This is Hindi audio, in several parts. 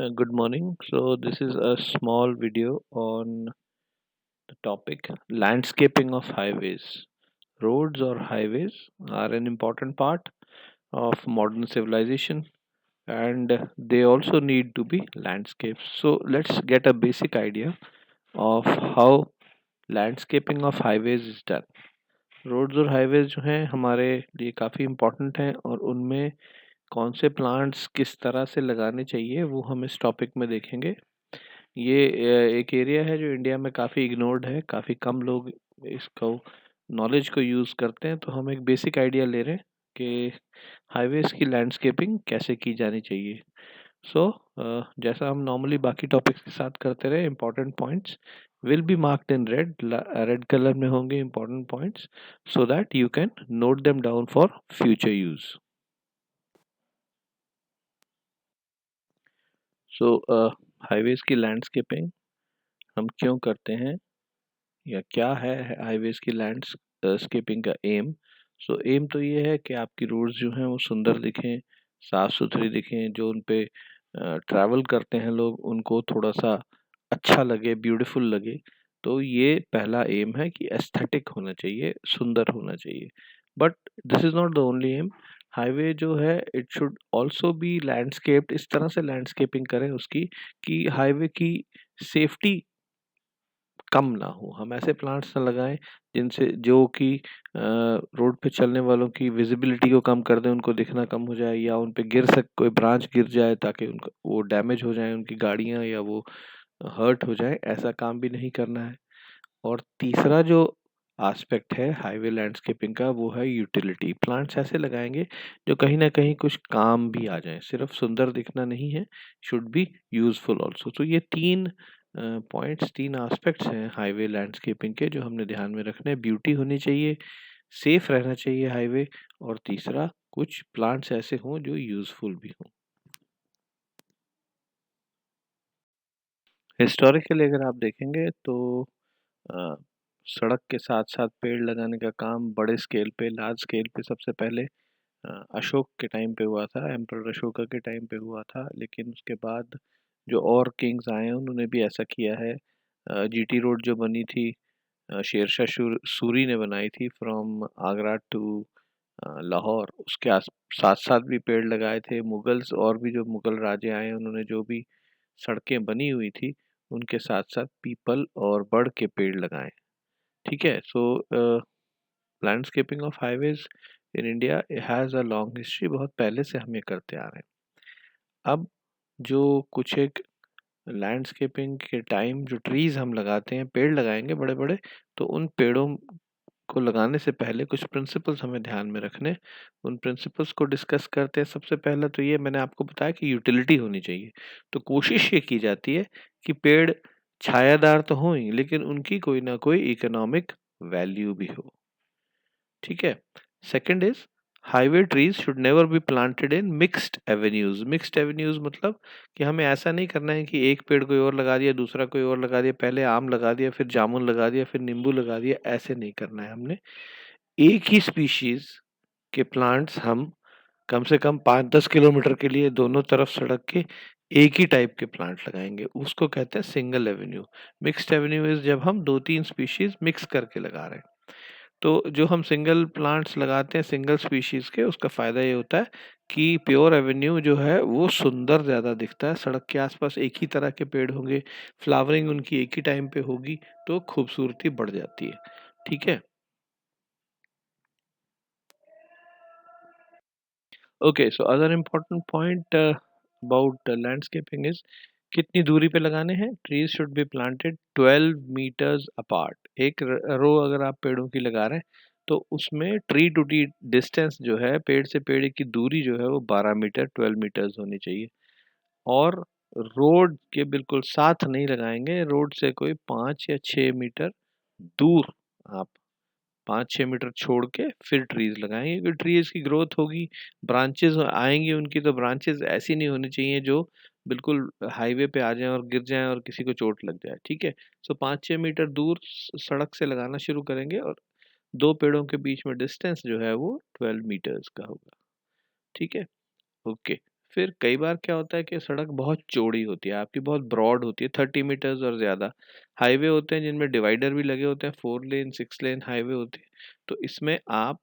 Good morning. So, this is a small video on the topic landscaping of highways. Roads or highways are an important part of modern civilization and they also need to be landscapes. So, let's get a basic idea of how landscaping of highways is done. Roads और हाईवेज जो हैं हमारे लिए काफ़ी इम्पोर्टेंट हैं और उनमें कौन से प्लांट्स किस तरह से लगाने चाहिए वो हम इस टॉपिक में देखेंगे। ये एक एरिया है जो इंडिया में काफ़ी इग्नोर्ड है, काफ़ी कम लोग इसको नॉलेज को यूज़ करते हैं, तो हम एक बेसिक आइडिया ले रहे हैं कि हाईवेज़ की लैंडस्केपिंग कैसे की जानी चाहिए। सो जैसा हम नॉर्मली बाकी टॉपिक्स के साथ करते रहे, important points will be marked in red, red colour में होंगे important points, so that you can note them down for future use. So highways की लैंडस्केपिंग हम क्यों करते हैं या क्या है हाईवेज की लैंडस्केपिंग का एम। सो एम तो ये है कि आपकी रोड्स जो हैं वो सुंदर दिखें, साफ सुथरी दिखें, जो उन पे ट्रैवल करते हैं लोग उनको थोड़ा सा अच्छा लगे, ब्यूटीफुल लगे। तो ये पहला एम है कि एस्थेटिक होना चाहिए, सुंदर होना चाहिए। But this is not the only aim. Highway जो है it should also be landscaped, इस तरह से लैंडस्केपिंग करें उसकी कि हाईवे की सेफ्टी कम ना हो। हम ऐसे प्लांट्स ना लगाएं जिनसे जो कि रोड पे चलने वालों की विजिबिलिटी को कम कर दें, उनको दिखना कम हो जाए या उन पे कोई ब्रांच गिर जाए ताकि उनका वो डैमेज हो जाए, उनकी गाड़ियां या वो हर्ट हो जाए। ऐसा काम भी नहीं करना है। और तीसरा जो एस्पेक्ट है हाईवे लैंडस्केपिंग का वो है यूटिलिटी। प्लांट्स ऐसे लगाएंगे जो कहीं ना कहीं कुछ काम भी आ जाए, सिर्फ सुंदर दिखना नहीं है, शुड बी यूजफुल ऑल्सो। तो ये तीन पॉइंट्स, तीन एस्पेक्ट्स हैं हाईवे लैंडस्केपिंग के जो हमने ध्यान में रखने हैं। ब्यूटी होनी चाहिए, सेफ रहना चाहिए हाईवे, और तीसरा कुछ प्लांट्स ऐसे हों जो यूजफुल भी हों। हिस्टोरिकली अगर आप देखेंगे तो अ, सड़क के साथ साथ पेड़ लगाने का काम बड़े स्केल पे, लार्ज स्केल पे सबसे पहले अशोक के टाइम पे हुआ था, एम्परर अशोका के टाइम पे हुआ था। लेकिन उसके बाद जो और किंग्स आए हैं उन्होंने भी ऐसा किया है। जीटी रोड जो बनी थी, शेरशाह सूरी ने बनाई थी फ्रॉम आगरा टू लाहौर, उसके आस साथ साथ भी पेड़ लगाए थे। मुगल्स और भी जो मुगल राजे आए उन्होंने जो भी सड़कें बनी हुई थी उनके साथ साथ पीपल और बड़ के पेड़ लगाए। ठीक है। So landscaping of highways in India has a long history, बहुत पहले से हम ये करते आ रहे हैं। अब जो कुछ एक लैंडस्केपिंग के टाइम जो ट्रीज हम लगाते हैं, पेड़ लगाएंगे बड़े बड़े, तो उन पेड़ों को लगाने से पहले कुछ प्रिंसिपल्स हमें ध्यान में रखने। उन प्रिंसिपल्स को डिस्कस करते हैं। सबसे पहला तो ये मैंने आपको बताया कि यूटिलिटी होनी चाहिए। तो कोशिश ये की जाती है कि पेड़ छायादार तो हों ही, लेकिन उनकी कोई ना कोई इकोनॉमिक वैल्यू भी हो। ठीक है। Second is highway trees should never be planted in mixed avenues. Mixed avenues मतलब कि हमें ऐसा नहीं करना है कि एक पेड़ कोई और लगा दिया, दूसरा कोई और लगा दिया, पहले आम लगा दिया, फिर जामुन लगा दिया, फिर नींबू लगा दिया। ऐसे नहीं करना है हमने। एक ही स्पीशीज के प्लांट्स हम कम से कम 5-10 किलोमीटर के लिए दोनों तरफ सड़क के एक ही टाइप के प्लांट लगाएंगे, उसको कहते हैं single Avenue. Mixed Avenue is जब हम 2-3 स्पीशीज मिक्स करके लगा रहे हैं। तो जो हम सिंगल प्लांट्स लगाते हैं सिंगल स्पीशीज के, उसका फायदा ये होता है कि प्योर एवेन्यू जो है वो सुंदर ज्यादा दिखता है। सड़क के आसपास एक ही तरह के पेड़ होंगे, फ्लावरिंग उनकी एक ही टाइम पे होगी, तो खूबसूरती बढ़ जाती है। ठीक है। Okay, so other important point about landscaping is कितनी दूरी पे लगाने हैं। Trees should be planted 12 metres apart. एक रो अगर आप पेड़ों की लगा रहे हैं तो उसमें ट्री टू ट्री डिस्टेंस जो है, पेड़ से पेड़ की दूरी जो है वो 12 मीटर, 12 मीटर्स होनी चाहिए। और रोड के बिल्कुल साथ नहीं लगाएंगे, रोड से कोई 5 या 6 मीटर दूर आप 5-6 मीटर छोड़ के फिर ट्रीज लगाएंगे, क्योंकि ट्रीज की ग्रोथ होगी, ब्रांचेस आएंगी उनकी, तो ब्रांचेस ऐसी नहीं होनी चाहिए जो बिल्कुल हाईवे पे आ जाएं और गिर जाएं और किसी को चोट लग जाए। ठीक है। सो 5-6 मीटर दूर सड़क से लगाना शुरू करेंगे और दो पेड़ों के बीच में डिस्टेंस जो है वो 12 मीटर्स का होगा। ठीक है। ओके। फिर कई बार क्या होता है कि सड़क बहुत चौड़ी होती है, आपकी बहुत ब्रॉड होती है, 30 मीटर्स और ज़्यादा। हाईवे होते हैं जिनमें डिवाइडर भी लगे होते हैं, 4 लेन 6 लेन हाईवे होते हैं। तो इसमें आप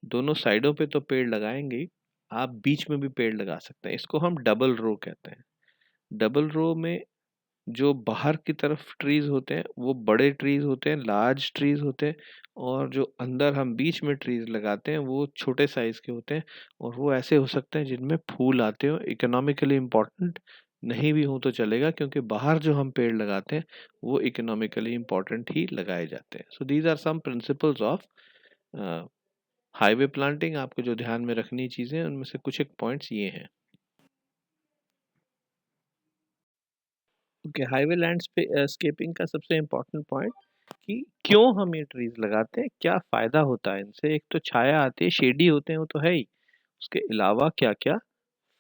दोनों साइडों पे तो पेड़ लगाएंगे ही, आप बीच में भी पेड़ लगा सकते हैं। इसको हम डबल रो कहते हैं। डबल रो में जो बाहर की तरफ ट्रीज होते हैं वो बड़े ट्रीज होते हैं, लार्ज ट्रीज होते हैं, और जो अंदर हम बीच में ट्रीज लगाते हैं वो छोटे साइज के होते हैं। और वो ऐसे हो सकते हैं जिनमें फूल आते हो, इकोनॉमिकली इम्पोर्टेंट नहीं भी हो तो चलेगा, क्योंकि बाहर जो हम पेड़ लगाते हैं वो इकोनॉमिकली इम्पोर्टेंट ही लगाए जाते हैं। So these are some principles of highway planting. आपको जो ध्यान में रखनी चीज़ें उनमें से कुछ एक पॉइंट्स ये हैं। ओके, हाईवे लैंडस्केपिंग का सबसे इम्पोर्टेंट पॉइंट कि क्यों हम ये ट्रीज लगाते हैं, क्या फायदा होता है इनसे। एक तो छाया आती है, शेडी होते हैं वो तो है ही, उसके अलावा क्या क्या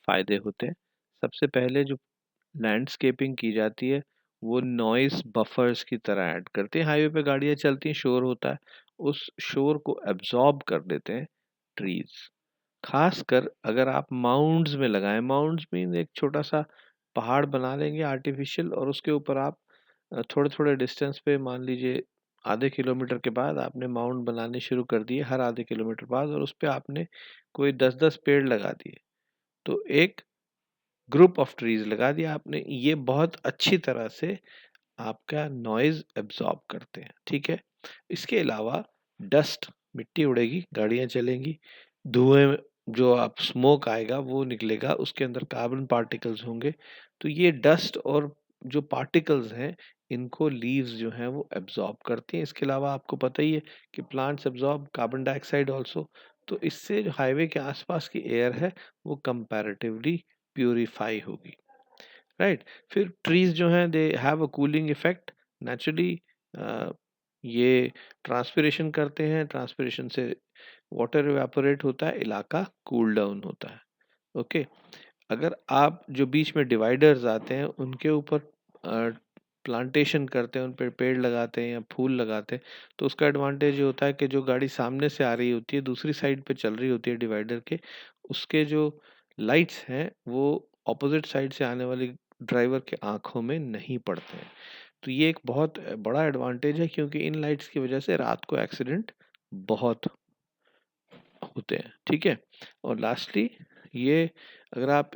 फायदे होते हैं। सबसे पहले जो लैंडस्केपिंग की जाती है वो नॉइस बफर्स की तरह ऐड करती है। हाईवे पे गाड़ियां चलती हैं, शोर होता है, उस शोर को एब्जॉर्ब कर देते हैं ट्रीज। खासकर अगर आप माउंड्स में लगाएं, माउंड्स मीन एक छोटा सा पहाड़ बना लेंगे आर्टिफिशियल, और उसके ऊपर आप थोड़े थोड़े डिस्टेंस पे, मान लीजिए आधे किलोमीटर के बाद आपने माउंट बनाने शुरू कर दिए, हर आधे किलोमीटर बाद, और उस पे आपने कोई 10-10 पेड़ लगा दिए, तो एक ग्रुप ऑफ ट्रीज लगा दिया आपने, ये बहुत अच्छी तरह से आपका नॉइज एब्जॉर्ब करते हैं। ठीक है, इसके अलावा डस्ट, मिट्टी उड़ेगी, गाड़ियां चलेंगी, धुएं, जो आप स्मोक आएगा वो निकलेगा, उसके अंदर कार्बन पार्टिकल्स होंगे, तो ये डस्ट और जो पार्टिकल्स हैं इनको लीव्स जो हैं वो एब्जॉर्ब करती हैं। इसके अलावा आपको पता ही है कि plants absorb carbon dioxide also, तो इससे जो हाईवे के आसपास की एयर है वो कंपैरेटिवली प्यूरिफाई होगी। राइट, फिर ट्रीज जो हैं they have a cooling effect naturally. ये ट्रांसपिरेशन करते हैं, ट्रांसपिरेशन से वाटर इवेपोरेट होता है, इलाका कूल डाउन होता है। ओके, अगर आप जो बीच में डिवाइडर्स आते हैं उनके ऊपर प्लांटेशन करते हैं, उन पर पेड़ लगाते हैं या फूल लगाते हैं, तो उसका एडवांटेज ये होता है कि जो गाड़ी सामने से आ रही होती है, दूसरी साइड पे चल रही होती है डिवाइडर के, उसके जो लाइट्स हैं वो ऑपोजिट साइड से आने वाली ड्राइवर के आंखों में नहीं पड़ते हैं। तो ये एक बहुत बड़ा एडवांटेज है, क्योंकि इन लाइट्स की वजह से रात को एक्सीडेंट बहुत होते हैं। ठीक है, और लास्टली ये, अगर आप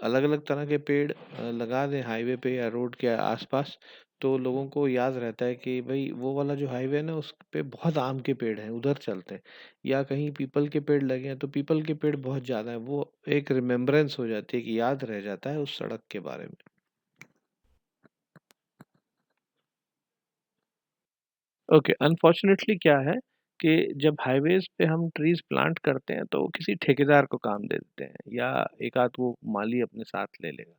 अलग अलग तरह के पेड़ लगा दें हाईवे पे या रोड के आसपास, तो लोगों को याद रहता है कि भाई वो वाला जो हाईवे है ना उस पे बहुत आम के पेड़ हैं, उधर चलते हैं, या कहीं पीपल के पेड़ लगे हैं तो पीपल के पेड़ बहुत ज़्यादा हैं, वो एक रिमेम्बरेंस हो जाती है कि याद रह जाता है उस सड़क के बारे में। ओके, अनफॉर्चुनेटली क्या है कि जब हाईवेज पे हम ट्रीज प्लांट करते हैं तो किसी ठेकेदार को काम दे देते हैं, या एक आध वो माली अपने साथ ले लेगा,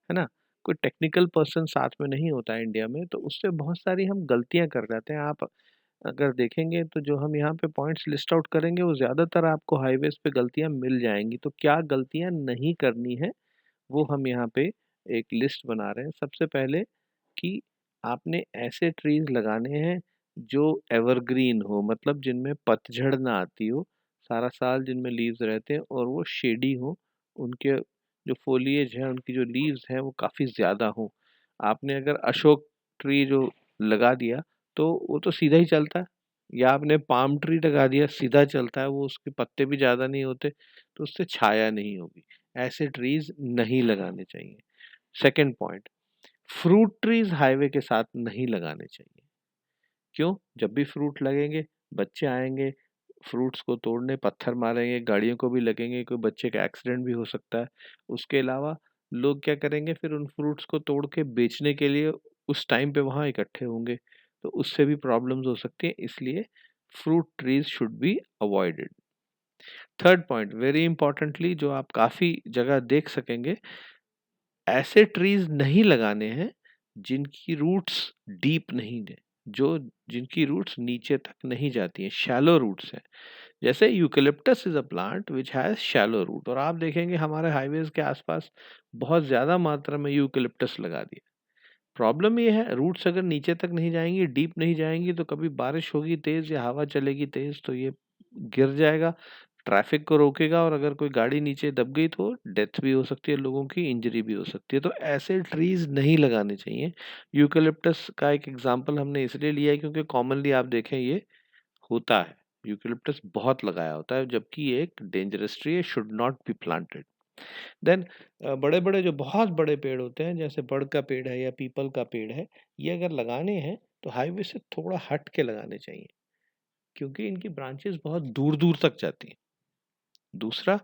है ना। कोई टेक्निकल पर्सन साथ में नहीं होता है इंडिया में, तो उससे बहुत सारी हम गलतियां कर जाते हैं। आप अगर देखेंगे तो जो हम यहाँ पे पॉइंट्स लिस्ट आउट करेंगे वो ज़्यादातर आपको हाईवेज पे गलतियां मिल जाएंगी। तो क्या गलतियां नहीं करनी है वो हम यहाँ पे एक लिस्ट बना रहे हैं। सबसे पहले कि आपने ऐसे ट्रीज लगाने हैं जो एवरग्रीन हो, मतलब जिनमें पतझड़ ना आती हो, सारा साल जिनमें लीव्स रहते हैं, और वो शेडी हो, उनके जो फोलिएज है, उनकी जो लीव्स हैं वो काफ़ी ज़्यादा हो। आपने अगर अशोक ट्री जो लगा दिया तो वो तो सीधा ही चलता है, या आपने पाम ट्री लगा दिया सीधा चलता है, वो उसके पत्ते भी ज़्यादा नहीं होते, तो उससे छाया नहीं होगी। ऐसे ट्रीज नहीं लगाने चाहिए। Second point, fruit trees highway के साथ नहीं लगाने चाहिए। क्यों? जब भी फ्रूट लगेंगे, बच्चे आएंगे, फ्रूट्स को तोड़ने, पत्थर मारेंगे, गाड़ियों को भी लगेंगे, कोई बच्चे का एक्सीडेंट भी हो सकता है। उसके अलावा लोग क्या करेंगे, फिर उन फ्रूट्स को तोड़ के बेचने के लिए उस टाइम पे वहाँ इकट्ठे होंगे, तो उससे भी प्रॉब्लम्स हो सकती है, इसलिए fruit trees should be avoided. Third point, very importantly, जो आप काफ़ी जगह देख सकेंगे, ऐसे ट्रीज नहीं लगाने हैं जिनकी रूट्स डीप नहीं है, जो जिनकी रूट्स नीचे तक नहीं जाती हैं, शैलो रूट्स हैं। जैसे eucalyptus is a plant which has shallow root, और आप देखेंगे हमारे हाईवेज के आसपास बहुत ज्यादा मात्रा में यूकेलिप्टस लगा दिया। प्रॉब्लम ये है, रूट्स अगर नीचे तक नहीं जाएंगी, डीप नहीं जाएंगी, तो कभी बारिश होगी तेज या हवा चलेगी तेज तो ये गिर जाएगा, ट्रैफिक को रोकेगा, और अगर कोई गाड़ी नीचे दब गई तो डेथ भी हो सकती है, लोगों की इंजरी भी हो सकती है। तो ऐसे ट्रीज नहीं लगाने चाहिए। यूकेलिप्टस का एक एग्जांपल हमने इसलिए लिया है क्योंकि कॉमनली आप देखें ये होता है। यूकेलिप्टस बहुत लगाया होता है, जबकि ये एक डेंजरस ट्री है, should not be planted. Then बड़े बड़े जो बहुत बड़े पेड़ होते हैं, जैसे बड़ का पेड़ है या पीपल का पेड़ है, ये अगर लगाने हैं तो हाईवे से थोड़ा हट के लगाने चाहिए, क्योंकि इनकी ब्रांचेस बहुत दूर दूर तक जाती हैं। दूसरा,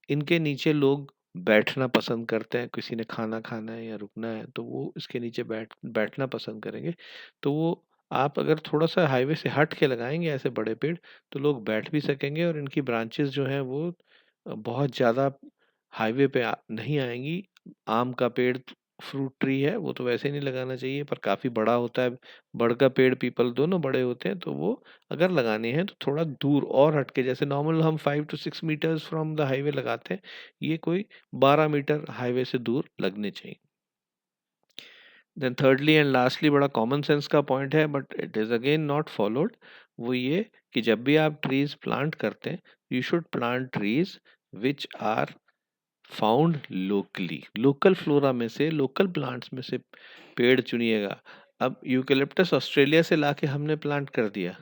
इनके नीचे लोग बैठना पसंद करते हैं, किसी ने खाना खाना है या रुकना है तो वो इसके नीचे बैठना पसंद करेंगे। तो वो आप अगर थोड़ा सा हाईवे से हट के लगाएंगे ऐसे बड़े पेड़, तो लोग बैठ भी सकेंगे, और इनकी ब्रांचेस जो हैं वो बहुत ज़्यादा हाईवे पे नहीं आएंगी। आम का पेड़ फ्रूट ट्री है, वो तो वैसे नहीं लगाना चाहिए, पर काफ़ी बड़ा होता है। बड़ का पेड़ पीपल दोनों बड़े होते हैं, तो वो अगर लगाने हैं तो थोड़ा दूर और हटके, जैसे नॉर्मल हम 5 to 6 metres from the highway लगाते हैं, ये कोई 12 मीटर हाईवे से दूर लगने चाहिए। देन थिर्डली एंड लास्टली, बड़ा कॉमन सेंस का पॉइंट है but it is again not followed. वो ये कि जब भी आप ट्रीज प्लांट करते हैं, you should plant trees which are found locally. Local flora में से, लोकल प्लांट्स में से पेड़ चुनिएगा। अब यूकेलिप्टस ऑस्ट्रेलिया से लाके हमने प्लांट कर दिया,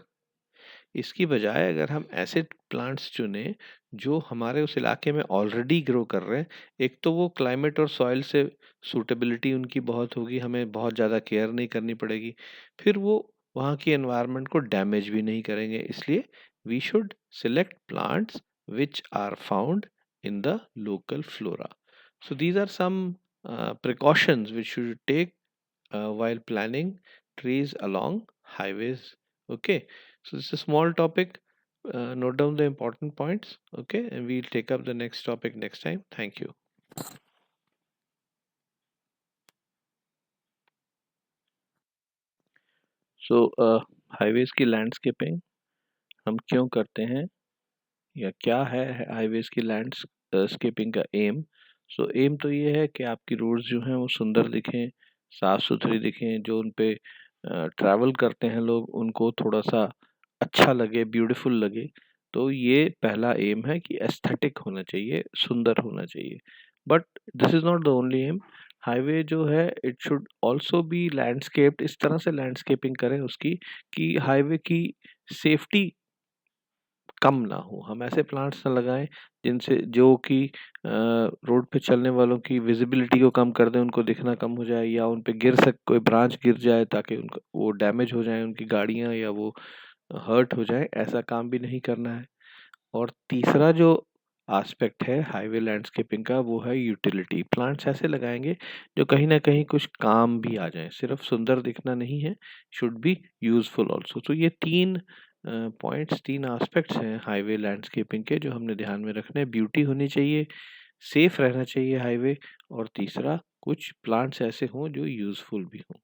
इसकी बजाय अगर हम ऐसे प्लांट्स चुनें जो हमारे उस इलाके में ऑलरेडी ग्रो कर रहे हैं, एक तो वो क्लाइमेट और सॉइल से सूटेबिलिटी उनकी बहुत होगी, हमें बहुत ज़्यादा केयर नहीं करनी पड़ेगी, फिर वो वहाँ की एनवायरनमेंट को डैमेज भी नहीं करेंगे। इसलिए we should select plants which are found in the local flora. So these are some precautions which you should take while planning trees along highways. Okay, so this is a small topic. Note down the important points. Okay, and we'll take up the next topic next time. Thank you. So highways की लैंडस्केपिंग हम क्यों करते हैं, या क्या है हाईवेज की लैंडस्केपिंग का एम। सो एम तो ये है कि आपकी रोड्स जो हैं वो सुंदर दिखें, साफ सुथरी दिखें, जो उन पे ट्रैवल करते हैं लोग उनको थोड़ा सा अच्छा लगे, ब्यूटीफुल लगे। तो ये पहला एम है कि एस्थेटिक होना चाहिए, सुंदर होना चाहिए। But this is not the only aim. Highway जो है it should also be landscaped, इस तरह से लैंडस्केपिंग करें उसकी कि हाईवे की सेफ्टी कम ना हो। हम ऐसे प्लांट्स ना लगाएं जिनसे जो कि रोड पे चलने वालों की विजिबिलिटी को कम कर दें, उनको दिखना कम हो जाए, या उन पे कोई ब्रांच गिर जाए ताकि उनका वो डैमेज हो जाए, उनकी गाड़ियां, या वो हर्ट हो जाए। ऐसा काम भी नहीं करना है। और तीसरा जो एस्पेक्ट है हाईवे लैंडस्केपिंग का, वो है यूटिलिटी। प्लांट्स ऐसे लगाएंगे जो कहीं ना कहीं कुछ काम भी आ जाए, सिर्फ सुंदर दिखना नहीं है, शुड बी यूजफुल ऑल्सो। तो ये तीन पॉइंट्स, तीन एस्पेक्ट्स हैं हाईवे लैंडस्केपिंग के जो हमने ध्यान में रखने हैं। ब्यूटी होनी चाहिए, सेफ रहना चाहिए हाईवे, और तीसरा कुछ प्लांट्स ऐसे हों जो यूजफुल भी हों।